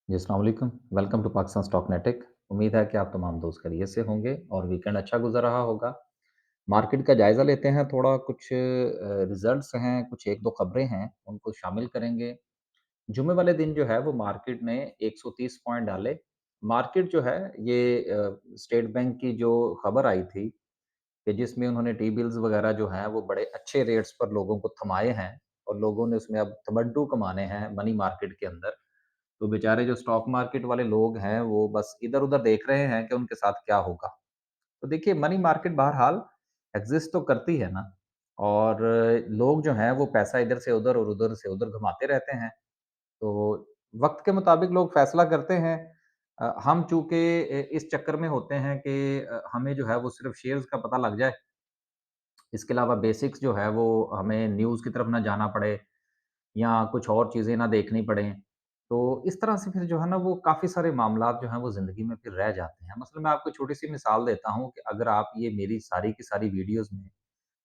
जी, अस्सलाम वालेकुम। Welcome to Pakistan stock नेटिक। उम्मीद है कि आप तमाम दोस्त खैरियत से होंगे और वीकेंड अच्छा गुज़र रहा होगा। मार्केट का जायज़ा लेते हैं थोड़ा कुछ रिज़ल्ट्स हैं, कुछ 1-2 खबरें हैं, उनको शामिल करेंगे। जुम्मे वाले दिन जो है वो मार्केट ने 130 पॉइंट डाले। मार्केट जो है ये स्टेट बैंक की जो खबर आई थी कि जिसमें उन्होंने टी-बिल्स वग़ैरह जो हैं वो बड़े अच्छे रेट्स पर लोगों को थमाए हैं और लोगों ने उसमें अब तमड्डू कमाने हैं मनी मार्केट के अंदर। तो बेचारे जो स्टॉक मार्केट वाले लोग हैं, वो बस इधर-उधर देख रहे हैं कि उनके साथ क्या होगा। तो देखिए मनी मार्केट बहरहाल एग्ज़िस्ट तो करती है ना और लोग जो हैं वो पैसा इधर से उधर और उधर से उधर घुमाते रहते हैं। तो वक़्त के मुताबिक लोग फ़ैसला करते हैं। हम चूँकि इस चक्कर में होते हैं कि हमें जो है वो सिर्फ़ शेयर्स का पता लग जाए, इसके अलावा बेसिक्स जो है वो हमें न्यूज़ की तरफ ना जाना पड़े या कुछ और चीज़ें ना देखनी पड़ें। तो इस तरह से फिर जो है ना वो काफ़ी सारे मामलात जो हैं वो ज़िंदगी में फिर रह जाते हैं। मसलन मैं आपको छोटी-सी मिसाल देता हूँ कि अगर आप ये मेरी सारी की सारी वीडियोज़ में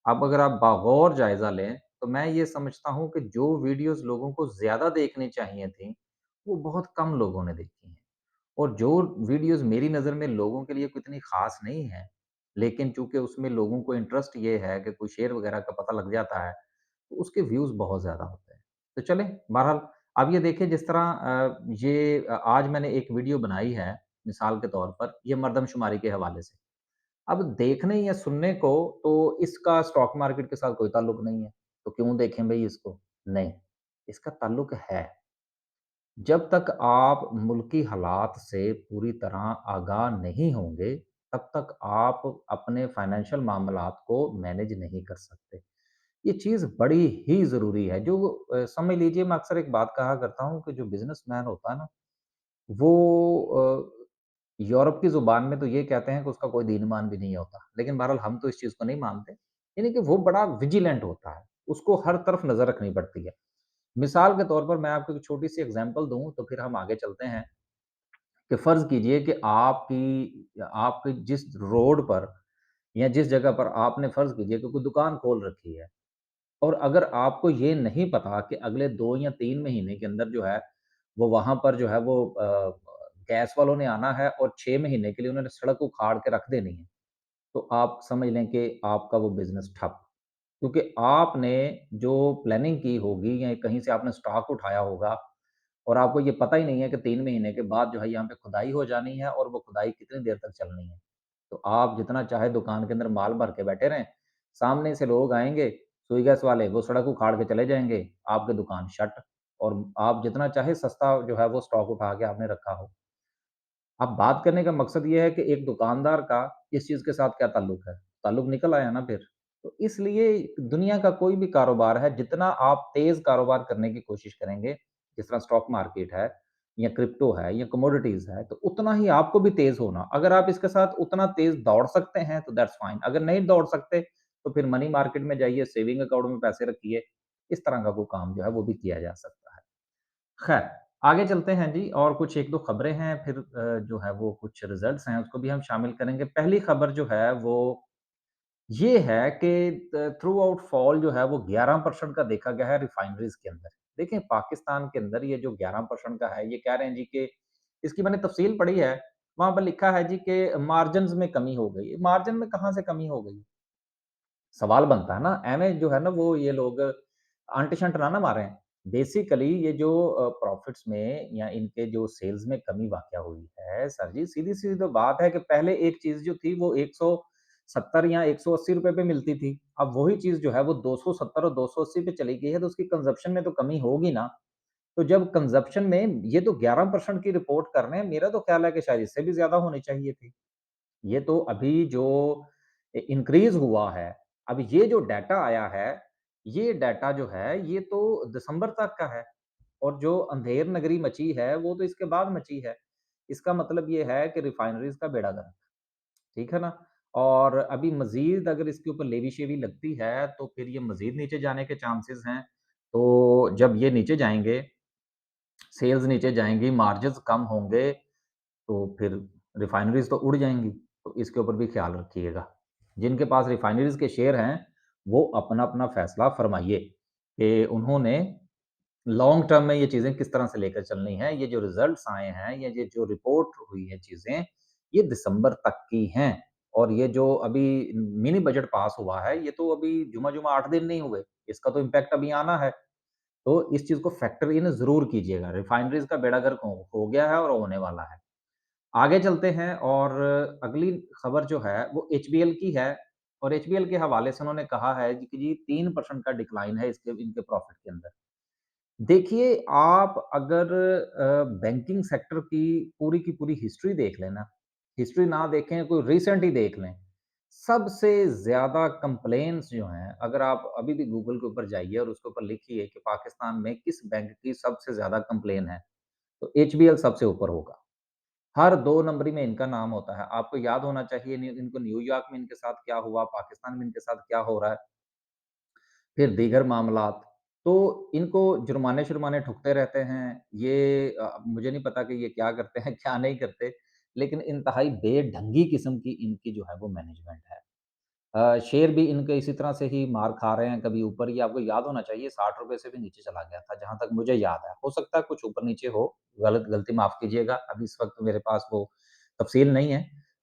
अब अगर आप बागौर जायज़ा लें, तो मैं ये समझता हूँ कि जो वीडियोज़ लोगों को ज़्यादा देखनी चाहिए थी, वो बहुत कम लोगों ने देखी हैं। और जो वीडियोज़ मेरी नज़र में लोगों के लिए कोई इतनी ख़ास नहीं है, लेकिन चूँकि उसमें लोगों को इंटरेस्ट ये है कि कोई शेयर वग़ैरह का पता लग जाता है, तो उसके व्यूज़ बहुत ज़्यादा होते हैं। तो चलें, बहरहाल अब ये देखिए जिस तरह आज मैंने एक वीडियो बनाई है, मिसाल के तौर पर, ये मरदमशुमारी के हवाले से। अब देखने या सुनने को तो इसका स्टॉक मार्केट के साथ कोई ताल्लुक नहीं है, तो क्यों देखें भई इसको? नहीं, इसका ताल्लुक है। जब तक आप मुल्की हालात से पूरी तरह आगाह नहीं होंगे, तब तक आप अपने फ़ाइनेंशियल मामलात को मैनेज नहीं कर सकते। ये चीज़ बड़ी ही ज़रूरी है। जो समझ लीजिए मैं अक्सर एक बात कहा करता हूँ कि जो बिज़नेसमैन होता है ना, वो यूरोप की ज़ुबान में तो ये कहते हैं कि उसका कोई दीन-ईमान भी नहीं होता। लेकिन बहरहाल हम तो इस चीज़ को नहीं मानते। यानी कि वो बड़ा विजिलेंट होता है। उसको हर तरफ नज़र रखनी पड़ती है। मिसाल के तौर पर मैं आपको एक छोटी-सी एग्ज़ाम्पल दूँ, तो फिर हम आगे चलते हैं कि फ़र्ज़ कीजिए कि आपकी जिस रोड पर या जिस जगह पर आपने फ़र्ज़ कीजिए कि कोई दुकान खोल रखी है और अगर आपको ये नहीं पता कि अगले 2 या 3 महीने के अंदर जो है, वो वहाँ पर जो है वो गैस वालों ने आना है और 6 महीने के लिए उन्होंने सड़क उखाड़ के रख देनी है, तो आप समझ लें कि आपका वो बिज़नेस ठप। क्योंकि आपने जो प्लानिंग की होगी या कहीं से आपने स्टॉक उठाया होगा और आपको ये पता ही नहीं है कि 3 महीने के बाद जो है यहाँ पे खुदाई हो जानी है और वो खुदाई कितनी देर तक चलनी है। तो आप जितना चाहे दुकान के अंदर माल भर के बैठे रहें, सामने से लोग आएँगे, सुई गैस वाले, वो सड़क उखाड़ के चले जाएँगे, आपकी दुकान शट और आप जितना चाहे सस्ता जो है वो स्टॉक उठा के आपने रखा हो। अब बात करने का मकसद ये है कि एक दुकानदार का इस चीज़ के साथ क्या ताल्लुक है? ताल्लुक निकल आया ना फिर। तो इसलिए दुनिया का कोई भी कारोबार है, जितना आप तेज़ कारोबार करने की कोशिश करेंगे, जिस तरह स्टॉक मार्केट है या क्रिप्टो है या कमोडिटीज़ है, तो उतना ही आपको भी तेज़ होना। अगर आप इसके साथ उतना तेज़ दौड़ सकते हैं, तो दैट्स फाइन। अगर नहीं दौड़ सकते, तो फिर मनी मार्केट में जाइए, सेविंग अकाउंट में पैसे रखिए। इस तरह का कोई काम जो है, वो भी किया जा सकता है। खैर, आगे चलते हैं जी और कुछ 1-2 खबरें हैं फिर जो है वो कुछ रिज़ल्ट्स हैं उसको भी हम शामिल करेंगे। पहली खबर जो है वो ये है कि थ्रू आउट फॉल जो है वो 11% का देखा गया है रिफाइनरीज़ के अंदर। देखिए पाकिस्तान के अंदर ये जो 11% का है ये कह रहे हैं जी कि इसकी मैंने तफ़सील पढ़ी है, वहाँ पर लिखा है जी कि मार्जिन्स में कमी हो गई। मार्जिन में कहाँ से कमी हो गई? सवाल बनता है ना, ऐवें जो है ना वो ये लोग आंट-शंट ना मारें। बेसिकली ये जो प्रॉफ़िट्स में या इनके जो सेल्स में कमी वाक़या हुई है, सर जी सीधी-सी तो बात है कि पहले एक चीज़ जो थी वो 170 या ₹180 पे मिलती थी। अब वही चीज़ जो है वो 270 और 280 पे चली गई है, तो उसकी कंज़म्पशन में तो कमी होगी ना। तो जब कंज़म्पशन में ये तो 11% की रिपोर्ट कर रहे हैं, मेरा तो ख़्याल है कि शायद इससे भी ज़्यादा होनी चाहिए थी। ये तो अभी जो इंक्रीज़ हुआ है, अब ये जो डाटा आया है, ये डाटा जो है, ये तो दिसंबर तक का है और जो अंधेर नगरी मची है, वो तो इसके बाद मची है। इसका मतलब ये है कि रिफाइनरीज़ का बेड़ा गर्क, ठीक है ना? और अभी मज़ीद अगर इसके ऊपर लेवी-शेवी लगती है, तो फिर ये मज़ीद नीचे जाने के चांसेज़ हैं। तो जब ये नीचे जाएँगे, सेल्स नीचे जाएँगी, मार्जिन्स कम होंगे तो फिर रिफाइनरीज़ तो उड़ जाएँगी, तो इसके ऊपर भी ख़्याल रखिएगा। जिनके पास रिफाइनरीज़ के शेयर हैं, वो अपना-अपना फ़ैसला फ़रमाइए कि उन्होंने लॉन्ग टर्म में ये चीज़ें किस तरह से लेकर चलनी है, ये जो रिज़ल्ट्स आए हैं, ये जो रिपोर्ट हुई है चीज़ें, ये दिसंबर तक की हैं और ये जो अभी मिनी बजट पास हुआ है, ये तो अभी जुमा-जुमा 8 दिन नहीं हुए, इसका तो इम्पैक्ट अभी आना है। तो इस चीज़ को फैक्टर इन ज़रूर कीजिएगा, रिफाइनरीज़ का बेड़ा गर्क हो गया है और होने वाला है। आगे चलते हैं और अगली खबर जो है वो एचबीएल की है और एचबीएल के हवाले से उन्होंने कहा है कि जी 3% का डिक्लाइन है इसके इनके प्रॉफ़िट के अंदर। देखिए, आप अगर बैंकिंग सेक्टर की पूरी हिस्ट्री देख लें ना, हिस्ट्री ना देखें, कोई रिसेंट ही देख लें, सबसे ज़्यादा कंप्लेंट्स जो हैं, अगर आप अभी भी गूगल के ऊपर जाइए और उसके ऊपर लिखिए कि पाकिस्तान में किस बैंक की सबसे ज़्यादा कंप्लेन है, तो एचबीएल सबसे ऊपर होगा। हर 2 नंबरी में इनका नाम होता है। आपको याद होना चाहिए इनको न्यूयॉर्क में इनके साथ क्या हुआ, पाकिस्तान में इनके साथ क्या हो रहा है। फिर दीगर मामलात। तो इनको जुर्माने-शुर्माने ठुकते रहते हैं। ये मुझे नहीं पता कि ये क्या करते हैं, क्या नहीं करते, लेकिन इंतहाई बेढंगी किस्म की इनकी जो है वो मैनेजमेंट है। शेयर भी इनके इसी तरह से ही मार खा रहे हैं, कभी ऊपर ये आपको याद होना चाहिए ₹60 से भी नीचे चला गया था, जहाँ तक मुझे याद है। हो सकता है कुछ ऊपर-नीचे हो, गलती माफ़ कीजिएगा, अभी इस वक़्त मेरे पास वो तफ़सील नहीं है।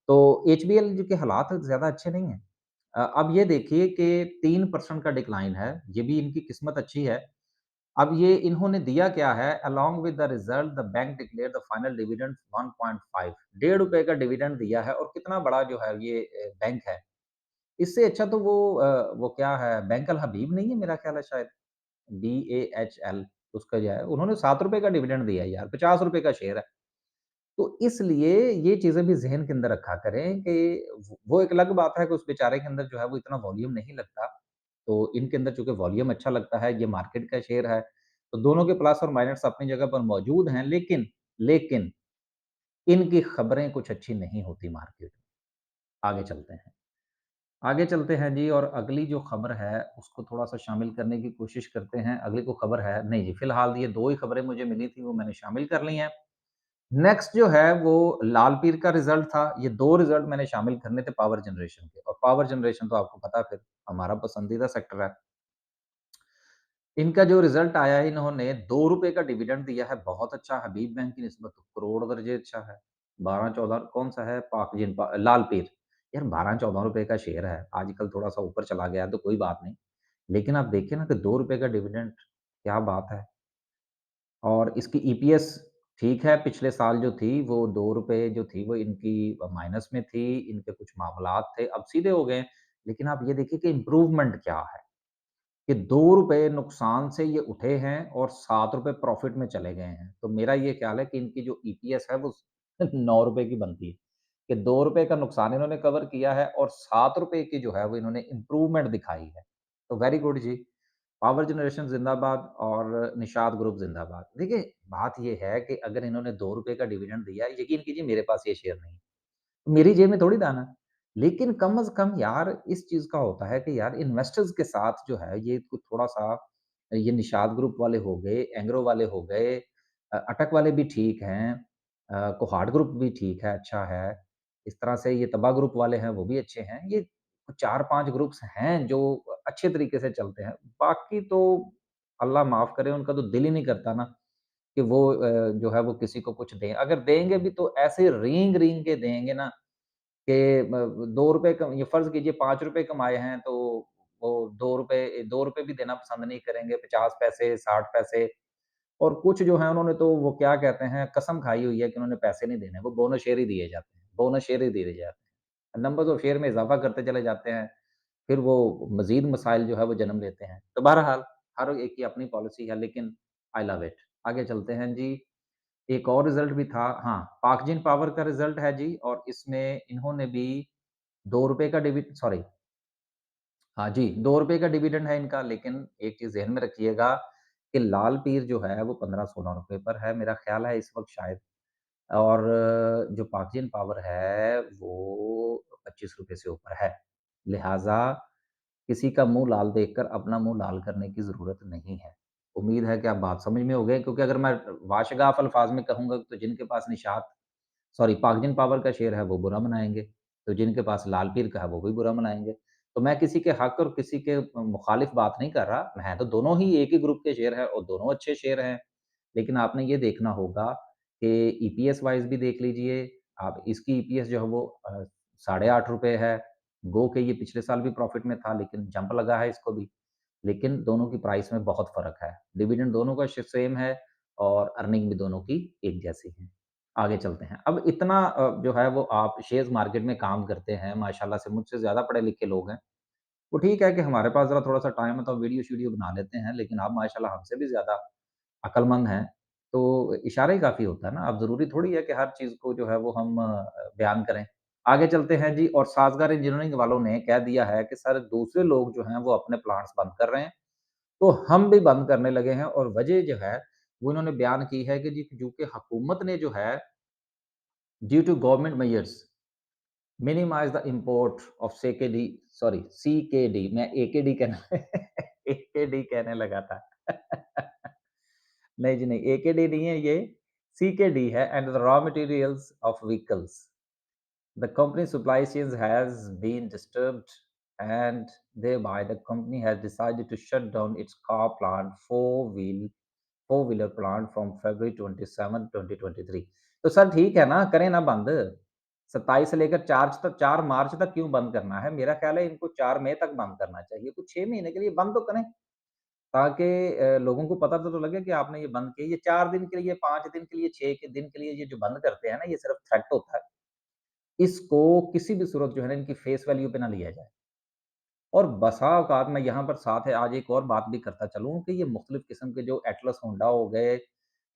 तो एचबीएल के हालात ज़्यादा अच्छे नहीं हैं। अब ये देखिए कि 3% का डिक्लाइन है, ये भी इनकी किस्मत अच्छी है। अब ये इन्होंने दिया क्या है, along with the result the bank declared the final dividend 1.5 ₹1.5 का डिविडेंड दिया है और कितना बड़ा जो है ये बैंक है। इससे अच्छा तो वो क्या है, बैंक अल हबीब नहीं है मेरा ख़्याल है शायद, BAHL उसका जो है, उन्होंने ₹7 का डिविडेंड दिया है यार, ₹50 का शेयर है। तो इसलिए ये चीज़ें भी ज़हन के अंदर रखा करें कि वो एक अलग बात है कि उस बेचारे के अंदर जो है वो इतना वॉल्यूम नहीं लगता। तो इनके अंदर चूँकि वॉल्यूम अच्छा लगता है, ये मार्केट का शेयर है, तो दोनों के प्लस और माइनस अपनी जगह पर मौजूद हैं, लेकिन इनकी खबरें कुछ अच्छी नहीं होती मार्केट में। आगे चलते हैं। आगे चलते हैं जी और अगली जो खबर है, उसको थोड़ा-सा शामिल करने की कोशिश करते हैं। अगली कोई खबर है? नहीं जी, फिलहाल ये 2 ही खबरें मुझे मिली थी, वो मैंने शामिल कर ली हैं। नेक्स्ट जो है वो लाल पीर का रिज़ल्ट था। ये 2 रिज़ल्ट मैंने शामिल करने थे पावर जनरेशन के और पावर जनरेशन तो आपको पता है फिर हमारा पसंदीदा सेक्टर है। इनका जो रिज़ल्ट आया है इन्होंने ₹2 का डिविडेंड दिया है, बहुत अच्छा हबीब बैंक की निस्बत तो करोड़ दर्जे अच्छा है। 12-14 कौन-सा है लाल पीर। यार ₹12-14 का शेयर है, आजकल थोड़ा-सा ऊपर चला गया है तो कोई बात नहीं। लेकिन आप देखिए ना कि ₹2 का डिविडेंड, क्या बात है। और इसकी ईपीएस ठीक है, पिछले साल जो थी वो ₹2 जो थी वो इनकी माइनस में थी, इनके कुछ मामलात थे, अब सीधे हो गए। लेकिन आप ये देखिए कि इम्प्रूवमेंट क्या है, कि ₹2 नुकसान से ये उठे हैं और ₹7 प्रॉफ़िट में चले गए हैं। तो मेरा ये ख़्याल है कि इनकी जो ईपीएस है वो ₹9 की बनती है, कि ₹2 का नुकसान इन्होंने कवर किया है और ₹7 की जो है वो इन्होंने इम्प्रूवमेंट दिखाई है। तो वेरी गुड जी। पावर जनरेशन ज़िंदाबाद और निषाद ग्रुप ज़िंदाबाद। देखिए, बात ये है कि अगर इन्होंने ₹2 का डिविडेंड दिया है, यकीन कीजिए मेरे पास ये शेयर नहीं है। मेरी जेब में थोड़ी दाना है। लेकिन कम से कम यार इस चीज़ का होता है कि यार इन्वेस्टर्स के साथ जो है ये कुछ थोड़ा-सा ये निषाद ग्रुप वाले हो गए, एंग्रो वाले हो गए, अटक वाले भी ठीक हैं, कोहाट ग्रुप भी ठीक है, अच्छा है। इस तरह से ये तबा ग्रुप वाले हैं, वो भी अच्छे हैं। ये 4-5 ग्रुप्स हैं जो अच्छे तरीके से चलते हैं। बाकी तो अल्लाह माफ़ करे उनका तो दिल ही नहीं करता ना कि वो जो है वो किसी को कुछ दें। अगर देंगे भी तो ऐसे रेंग-रेंग के देंगे ना कि ₹2 क ये फ़र्ज़ कीजिए ₹5 कमाए हैं तो वो ₹2 भी देना पसंद नहीं करेंगे, 50 पैसे, 60 पैसे और कुछ जो हैं उन्होंने तो वो क्या कहते हैं कसम खाई हुई है कि उन्होंने पैसे नहीं देने, वो बोनस शेयर ही दिए जाते हैं, बोनस शेयर ही दिए जाते हैं। नंबर्स ऑफ शेयर में इज़ाफ़ा करते चले जाते हैं, फिर वो मज़ीद मसाइल जो है वो जन्म लेते हैं। तो बहरहाल हर एक की अपनी पॉलिसी है लेकिन आई लव इट। आगे चलते हैं जी। एक और रिज़ल्ट भी था हाँ, पाकजिन पावर का रिज़ल्ट है जी और इसमें इन्होंने भी ₹2 का हाँ जी, ₹2 का डिविडेंड है इनका लेकिन एक चीज़ ज़हन में रखिएगा कि लाल पीर जो है वो ₹15-16 पर है मेरा ख़्याल है इस वक़्त शायद और जो पाकजिन पावर है वो ₹25 से ऊपर है। लिहाज़ा किसी का मुँह लाल देखकर अपना मुँह लाल करने की ज़रूरत नहीं है। उम्मीद है कि आप बात समझ में हो गए क्योंकि अगर मैं वाशगाफ़ अल्फ़ाज़ में कहूँगा तो जिनके पास पाकजिन पावर का शेयर है वो बुरा मनाएँगे, तो जिनके पास लाल पीर का है वो भी बुरा मनाएँगे। तो मैं किसी के हक और किसी के मुखालिफ बात नहीं कर रहा, हैं तो दोनों ही एक ही ग्रुप के शेयर हैं और दोनों अच्छे शेयर हैं। लेकिन आपने ये देखना होगा कि ईपीएस वाइज़ भी देख लीजिए, आप इसकी ईपीएस जो है वो साढ़े ₹8 है। गो के ये पिछले साल भी प्रॉफ़िट में था लेकिन जंप लगा है इसको भी। लेकिन दोनों की प्राइस में बहुत फ़र्क है। डिविडेंड दोनों का श सेम है और अर्निंग भी दोनों की एक जैसी है। आगे चलते हैं। अब इतना जो है वो आप शेयर्स मार्केट में काम करते हैं, माशाल्लाह से मुझसे ज़्यादा पढ़े-लिखे लोग हैं। वो ठीक है कि हमारे पास ज़रा थोड़ा-सा टाइम है तो वीडियो-शीडियो बना लेते हैं, लेकिन आप माशाल्लाह हमसे भी ज़्यादा अक्लमंद हैं। तो इशारा ही काफ़ी होता है ना, अब ज़रूरी थोड़ी है कि हर चीज़ को जो है वो हम बयान करें। आगे चलते हैं जी और साज़गार इंजीनियरिंग वालों ने कह दिया है कि सर दूसरे लोग जो हैं वो अपने प्लांट्स बंद कर रहे हैं, तो हम भी बंद करने लगे हैं और वजह जो है वो इन्होंने बयान की है कि जी चूँकि हुकूमत ने जो है due to government measures minimise the import of CKD sorry CKD मैं एकेडी कहना एकेडी कहने लगा था। नहीं जी नहीं, एकेडी नहीं है ये, सीकेडी है and the raw materials of vehicles. The company supply chains has been disturbed and thereby the company has decided to shut down its car plant four-wheeler plant from February 27, 2023। तो सर ठीक है ना, करें ना बंद। 27 से लेकर 4 मार्च तक क्यों बंद करना है? मेरा ख्याल है इनको 4 मई तक बंद करना चाहिए। कुछ 6 महीने के लिए बंद तो करें, ताकि लोगों को पता तो लगे कि आपने ये बंद किया। ये 4 दिन के लिए, 5 दिन के लिए, 6 के दिन के लिए ये जो बंद करते हैं ना, ये सिर्फ थ्रेट होता है। इसको किसी भी सूरत जो है ना इनकी फेस वैल्यू पे ना लिया जाए। और बसा औकात मैं यहाँ पर साथ है आज एक और बात भी करता चलूँ कि ये मुख्तलिफ़ किस्म के जो एटलस होंडा हो गए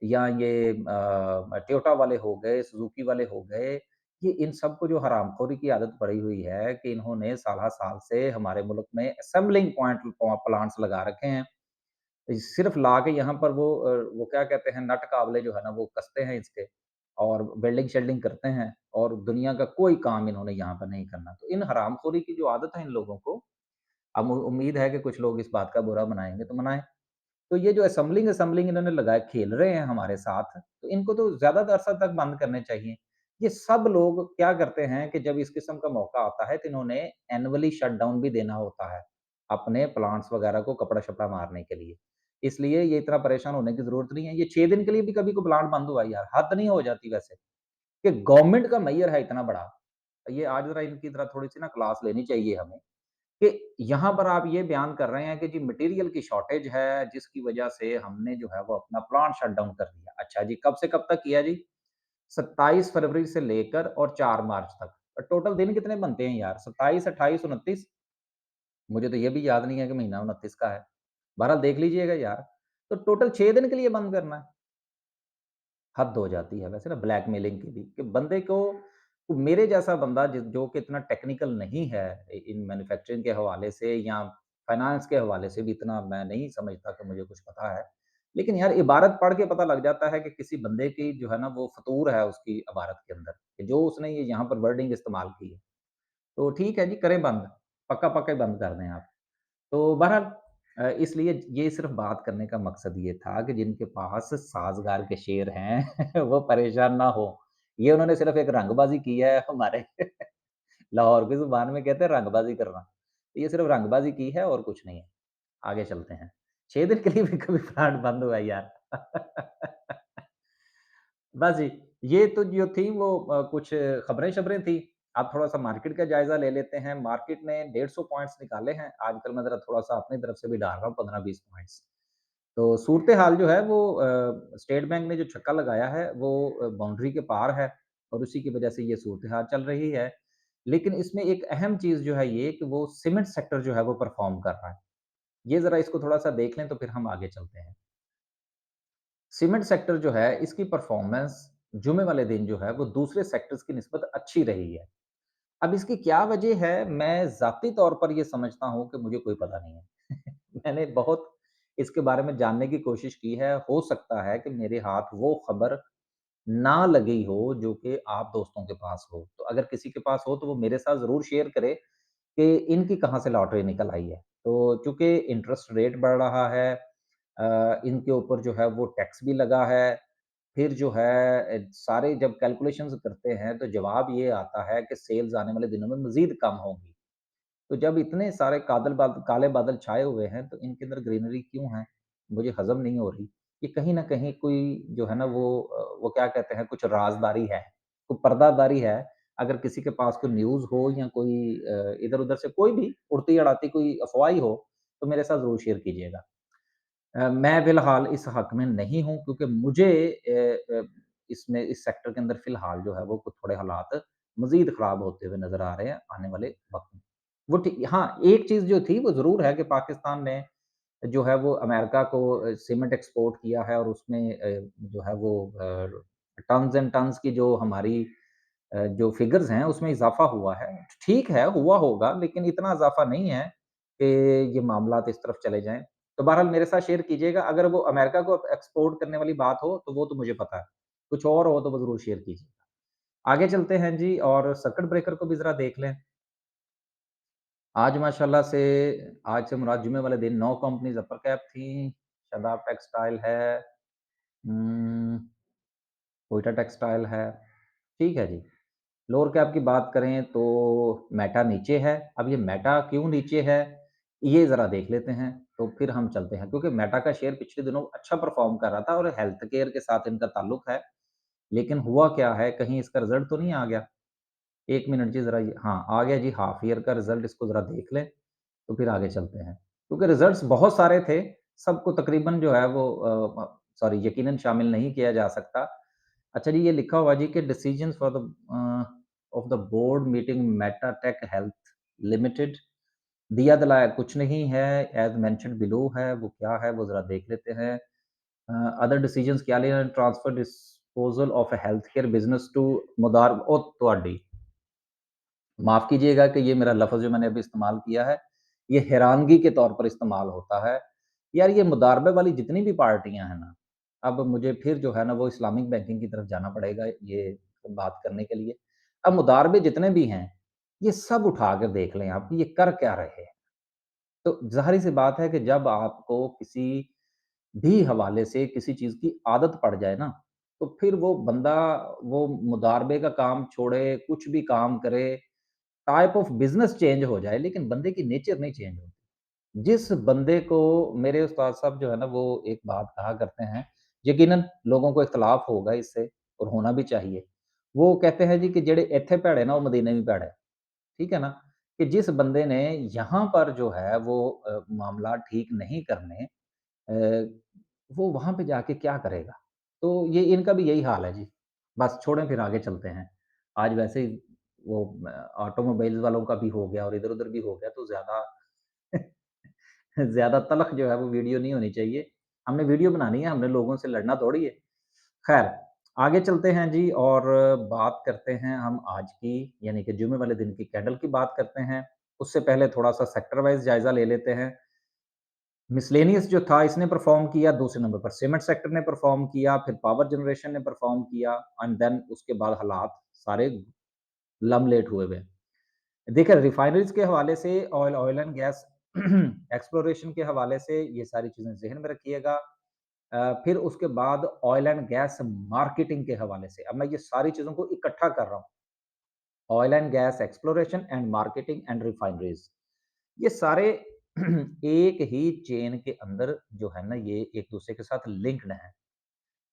या ये टोयोटा वाले हो गए, सुज़ुकी वाले हो गए, ये इन सबको जो हरामखोरी की आदत पड़ी हुई है कि इन्होंने साल-साल से हमारे मुल्क में असेंबलिंग पॉइंट प्लांट्स लगा रखे हैं। सिर्फ़ ला के यहाँ पर वो क्या कहते हैं नट काबले जो है ना वो कसते हैं इसके और वेल्डिंग-शेल्डिंग करते हैं और दुनिया का कोई काम इन्होंने यहाँ पर नहीं करना। तो इन हरामखोरी की जो आदत है इन लोगों को, अब उम्मीद है कि कुछ लोग इस बात का बुरा मनाएँगे तो मनाएँ। तो ये जो असेंबलिंग इन्होंने लगाए खेल रहे हैं हमारे साथ, तो इनको तो ज़्यादा अरसा तक बंद करने चाहिए। ये सब लोग क्या करते हैं कि जब इस किस्म का मौका आता है तो इन्होंने एनुअली शटडाउन भी देना होता है, अपने प्लांट्स वगैरह को कपड़ा-शपड़ा मारने के लिए। इसलिए ये इतना परेशान होने की ज़रूरत नहीं है। ये 6 दिन के लिए भी कभी को प्लांट बंद हुआ यार, हद नहीं हो जाती वैसे, कि गवर्नमेंट का मेयर है इतना बड़ा। ये आज ज़रा इनकी ज़रा थोड़ी-सी ना क्लास लेनी चाहिए हमें। कि यहाँ पर आप ये बयान कर रहे हैं कि जी मटेरियल की शॉर्टेज है, जिसकी वजह से हमने जो है वो अपना प्लांट शट डाउन कर दिया। अच्छा जी, कब से कब तक किया जी? 27 फरवरी से लेकर और 4 मार्च तक। टोटल दिन कितने बनते हैं यार? 27, 28, 29 मुझे तो ये भी याद नहीं है कि महीना 29 का है। बहरहाल देख लीजिएगा यार। तो टोटल 6 दिन के लिए बंद करना है। हद हो जाती है वैसे ना ब्लैकमेलिंग की भी कि बंदे को मेरे जैसा बंदा जो कि इतना टेक्निकल नहीं है इन मैन्युफैक्चरिंग के हवाले से या फाइनेंस के हवाले से भी इतना मैं नहीं समझता कि मुझे कुछ पता है। लेकिन यार इबारत पढ़ के पता लग जाता है कि किसी बंदे की जो है ना वो फ़तूर है उसकी इबारत के अंदर, कि जो उसने ये यहाँ पर वर्डिंग इस्तेमाल की है। तो ठीक है जी, करें बंद, पक्का-पक्का ही बंद कर दें आप। तो बहरहाल इसलिए ये सिर्फ़ बात करने का मकसद ये था कि जिनके पास साज़गार के शेर हैं वो परेशान ना हो। ये उन्होंने सिर्फ़ एक रंगबाज़ी की है हमारे लाहौर की ज़ुबान में कहते हैं रंगबाज़ी करना। तो ये सिर्फ़ रंगबाज़ी की है और कुछ नहीं है। आगे चलते हैं। 6 दिन के लिए भी कभी प्लांट बंद हुआ है यार। बस जी, ये तो जो थी वो कुछ खबरें-शबरें थी। अब थोड़ा-सा मार्केट का जायज़ा ले लेते हैं। मार्केट ने 150 पॉइंट्स निकाले हैं। आजकल मैं ज़रा थोड़ा-सा अपनी तरफ से भी डाल रहा हूँ 15-20 पॉइंट्स। तो सूरत-ए-हाल जो है वो स्टेट बैंक ने जो छक्का लगाया है वो बाउंड्री के पार है और उसी की वजह से ये सूरत-ए-हाल चल रही है। लेकिन इसमें एक अहम चीज़ जो है ये कि वो सीमेंट सेक्टर जो है वो परफ़ॉर्म कर रहा है। ये ज़रा इसको थोड़ा-सा देख लें तो फिर हम आगे चलते हैं। सीमेंट सेक्टर जो है इसकी परफ़ॉर्मेंस जुमे वाले दिन जो है वो दूसरे सेक्टर्स की निस्बत अच्छी रही है। अब इसकी क्या वजह है मैं ज़ाती तौर पर ये समझता हूँ कि मुझे कोई पता नहीं है। मैंने बहुत इसके बारे में जानने की कोशिश की है, हो सकता है कि मेरे हाथ वो खबर ना लगी हो जो कि आप दोस्तों के पास हो। तो अगर किसी के पास हो तो वो मेरे साथ ज़रूर शेयर करे कि इनकी कहाँ से लॉटरी निकल आई है। तो चूँकि इंटरेस्ट रेट बढ़ रहा है इनके ऊपर जो है वो टैक्स भी लगा है। फिर जो है सारे जब कैलकुलेशंस करते हैं तो जवाब ये आता है कि सेल्स आने वाले दिनों में मज़ीद कम होंगी। तो जब इतने सारे काले बादल छाए हुए हैं, तो इनके अंदर ग्रीनरी क्यों है? मुझे हज़म नहीं हो रही। ये कहीं न कहीं कोई जो है ना वो क्या कहते हैं कुछ राज़दारी है, कोई पर्दादारी है। अगर किसी के पास कोई न्यूज़ हो या कोई इधर-उधर से कोई भी उड़ती-अड़ाती कोई अफ़वाह ही हो, तो मेरे साथ ज़रूर शेयर कीजिएगा। मैं फ़िलहाल इस हक़ में नहीं हूँ क्योंकि मुझे इसमें इस सेक्टर के अंदर फ़िलहाल जो है वो कुछ थोड़े हालात मज़ीद ख़राब होते हुए नज़र आ रहे हैं आने वाले वक़्त में। वो ठी हाँ, एक चीज़ जो थी वो ज़रूर है कि पाकिस्तान ने जो है वो अमेरिका को सीमेंट एक्सपोर्ट किया है और उसमें जो है वो टन्स एंड टन्स की जो हमारी जो फ़िगर्स हैं उसमें इज़ाफ़ा हुआ है। ठीक है, हुआ होगा लेकिन इतना इज़ाफ़ा नहीं है कि ये मामलात इस तरफ चले जाएँ। तो बहरहाल मेरे साथ शेयर कीजिएगा, अगर वो अमेरिका को एक्सपोर्ट करने वाली बात हो, तो वो तो मुझे पता है। कुछ और हो तो वो ज़रूर शेयर कीजिएगा। आगे चलते हैं जी और सर्किट ब्रेकर को भी ज़रा देख लें। आज माशाल्लाह से आज से मुराद जुम्मे वाले दिन 9 कंपनीज़ अपर कैप थी, शादाब टेक्सटाइल है, उम, क्वेटा टेक्सटाइल है, ठीक है जी। लोअर कैप की बात करें तो मेटा नीचे है। अब ये मेटा क्यों नीचे है, ये ज़रा देख लेते हैं, तो फिर हम चलते हैं। क्योंकि मेटा का शेयर पिछले दिनों अच्छा परफ़ॉर्म कर रहा था और हेल्थ केयर के साथ इनका ताल्लुक है। लेकिन हुआ क्या है, कहीं इसका रिज़ल्ट तो नहीं आ गया? 1 मिनट जी ज़रा ये हाँ, आ गया जी हाफ ईयर का रिज़ल्ट इसको ज़रा देख लें, तो फिर आगे चलते हैं। क्योंकि रिज़ल्ट्स बहुत सारे थे, सबको तकरीबन जो है वो सॉरी यकीनन शामिल नहीं किया जा सकता। अच्छा जी, ये लिखा हुआ जी कि decisions for the of the board meeting Meta Tech Health limited दिया-दलाया कुछ नहीं है, एज़ मेंशन्ड बिलो है, वो क्या है वो ज़रा देख लेते हैं। अदर डिसीजंस क्या लिए transfer disposal of a health care business to मुदार ओ तुहाडी माफ़ कीजिएगा कि ये मेरा लफ़्ज़ जो मैंने अभी इस्तेमाल किया है, ये हैरानगी के तौर पर इस्तेमाल होता है। यार ये मुदारबे वाली जितनी भी पार्टियाँ हैं ना, अब मुझे फिर जो है ना वो इस्लामिक बैंकिंग की तरफ जाना पड़ेगा ये बात करने के लिए। अब मुदारबे जितने भी हैं, ये सब उठा कर देख लें आप कि ये कर क्या रहे हैं। तो ज़ाहिर-सी बात है कि जब आपको किसी भी हवाले से किसी चीज़ की आदत पड़ जाए ना, तो फिर वो बंदा वो मुदारबे का काम छोड़े, कुछ भी काम करे टाइप ऑफ बिज़नेस चेंज हो जाए, लेकिन बंदे की नेचर नहीं चेंज होती। जिस बंदे को मेरे उस्ताद साहब जो है ना, वो एक बात कहा करते हैं, यकीनन लोगों को इख्तलाफ होगा इससे और होना भी चाहिए। वो कहते हैं जी कि जेड़े इत्थे भैड़े ना, वो मदीने भी भैड़े। ठीक है ना? कि जिस बंदे ने यहाँ पर जो है वो मामला ठीक नहीं करने वो वहाँ पे जाके क्या करेगा? तो ये इनका भी यही हाल है जी। बस छोड़ें फिर आगे चलते हैं। आज वैसे ही वो ऑटोमोबाइल्स वालों का भी हो गया और इधर-उधर भी हो गया तो ज़्यादा ज़्यादा तलख़ जो है वो वीडियो नहीं होनी चाहिए। हमने वीडियो बनानी है, हमने लोगों से लड़ना थोड़ी है। ख़ैर, आगे चलते हैं जी और बात करते हैं हम आज की यानी कि जुम्मे वाले दिन की कैंडल की बात करते हैं। उससे पहले थोड़ा-सा सेक्टर वाइज़ जायज़ा ले लेते हैं। मिसलेनियस जो था इसने परफ़ॉर्म किया, दूसरे नंबर पर सीमेंट सेक्टर ने परफ़ॉर्म किया, फिर पावर जनरेशन ने परफ़ॉर्म किया एंड देन उसके बाद हालात सारे लम-लेट हुए हुए हैं। देखिए रिफाइनरीज़ के हवाले से ऑयल एंड गैस एक्सप्लोरेशन के हवाले से ये सारी चीज़ें ज़हन में रखिएगा। फिर उसके बाद ऑयल एंड गैस मार्केटिंग के हवाले से, अब मैं ये सारी चीज़ों को इकट्ठा कर रहा हूँ। Oil and gas exploration and marketing and refineries ये सारे एक ही चेन के अंदर जो है ना ये एक-दूसरे के साथ लिंक्ड हैं।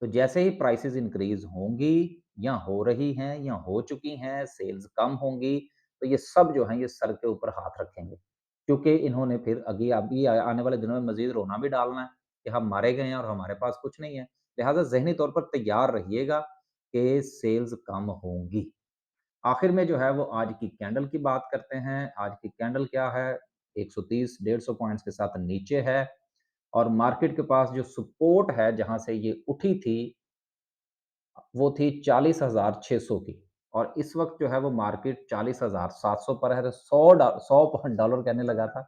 तो जैसे ही प्राइसेज़ इंक्रीज़ होंगी या हो रही हैं या हो चुकी हैं, सेल्स कम होंगी, तो ये सब जो हैं ये सर के ऊपर हाथ रखेंगे। क्योंकि इन्होंने फिर अगी अभी आने वाले दिनों में मज़ीद रोना भी डालना है कि हम मारे गए हैं और हमारे पास कुछ नहीं है। लिहाज़ा ज़हनी तौर पर तैयार रहिएगा कि सेल्स कम होंगी। आखिर में जो है वो आज की कैंडल की बात करते हैं। आज की कैंडल क्या है? 130 150 पॉइंट्स के साथ नीचे है और मार्केट के पास जो सपोर्ट है जहाँ से ये उठी थी वो थी 40,600 की और इस वक़्त जो है वो मार्केट 40,700 पर है, तो 100 डॉलर कहने लगा था।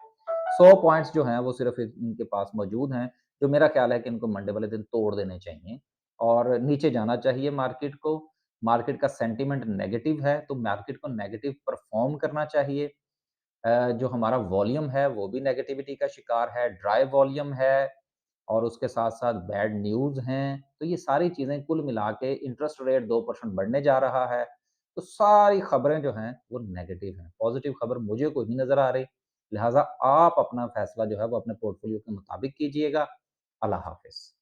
100 पॉइंट्स जो हैं वो सिर्फ़ इनके पास मौजूद हैं, जो मेरा ख़्याल है कि इनको मंडे वाले दिन तोड़ देने चाहिए और नीचे जाना चाहिए मार्केट को। मार्केट का सेंटिमेंट नेगेटिव है, तो मार्केट को नेगेटिव परफ़ॉर्म करना चाहिए। जो हमारा वॉल्यूम है वो भी नेगेटिविटी का शिकार है, ड्राई वॉल्यूम है और उसके साथ-साथ बैड न्यूज़ हैं। तो ये सारी चीज़ें कुल मिला के इंटरेस्ट रेट 2% बढ़ने जा रहा है। तो सारी खबरें जो हैं वो नेगेटिव हैं। पॉज़िटिव खबर मुझे कोई नहीं नज़र आ रही। लिहाज़ा आप अपना फ़ैसला जो है वो अपने पोर्टफ़ोलियो के मुताबिक कीजिएगा। अल्लाह हाफ़िज़।